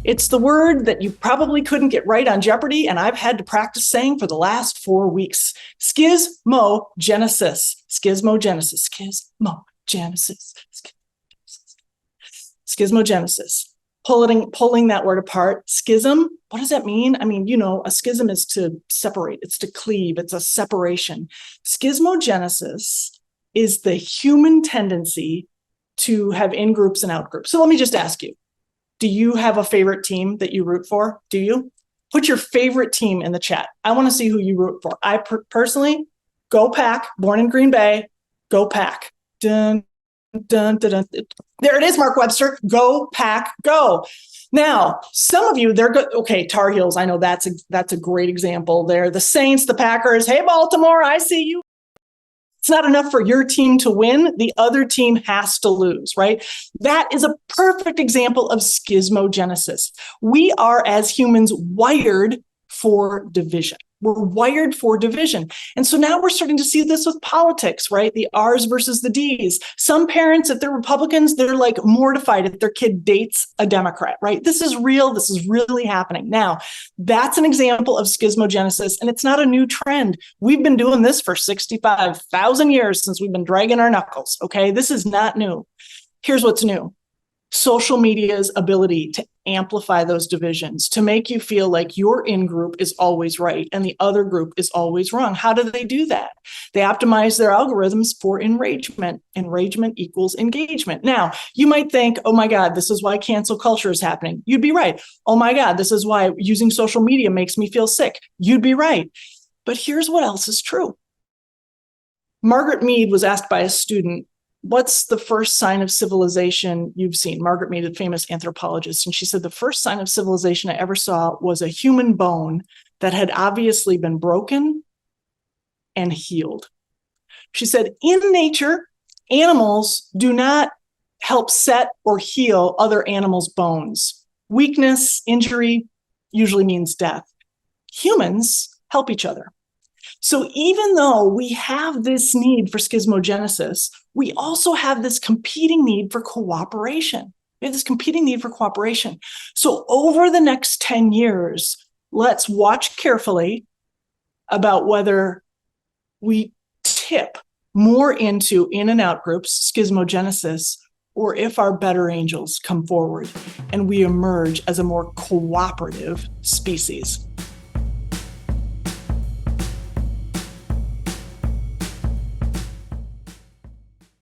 It's the word that you probably couldn't get right on Jeopardy, and I've had to practice saying for the last 4 weeks. Schismogenesis. Schismogenesis. Schismogenesis. Schismogenesis. Pulling that word apart. Schism, what does that mean? I mean, a schism is to separate. It's to cleave. It's a separation. Schismogenesis is the human tendency to have in-groups and out-groups. So let me just ask you, do you have a favorite team that you root for? Do you? Put your favorite team in the chat. I want to see who you root for. I personally, go Pack, born in Green Bay, go Pack. Dun, dun, dun, dun. There it is, Mark Webster. Go Pack, go. Now, some of you, they're good. Okay, Tar Heels. I know that's a great example there. The Saints, the Packers. Hey, Baltimore, I see you. It's not enough for your team to win. The other team has to lose, right? That is a perfect example of schismogenesis. We are, as humans, wired for division. We're wired for division. And so now we're starting to see this with politics, right? The R's versus the D's. Some parents, if they're Republicans, they're like mortified if their kid dates a Democrat, right? This is real. This is really happening. Now, that's an example of schismogenesis, and it's not a new trend. We've been doing this for 65,000 years since we've been dragging our knuckles, okay? This is not new. Here's what's new. Social media's ability to amplify those divisions, to make you feel like your in-group is always right and the other group is always wrong. How do they do that? They optimize their algorithms for enragement. Enragement equals engagement. Now, you might think, oh my God, this is why cancel culture is happening. You'd be right. Oh my God, this is why using social media makes me feel sick. You'd be right. But here's what else is true. Margaret Mead was asked by a student, what's the first sign of civilization you've seen? Margaret Mead, a famous anthropologist. And she said, the first sign of civilization I ever saw was a human bone that had obviously been broken and healed. She said, in nature, animals do not help set or heal other animals' bones. Weakness, injury usually means death. Humans help each other. So even though we have this need for schismogenesis, we also have this competing need for cooperation. We have this competing need for cooperation. So over the next 10 years, let's watch carefully about whether we tip more into in and out groups, schismogenesis, or if our better angels come forward and we emerge as a more cooperative species.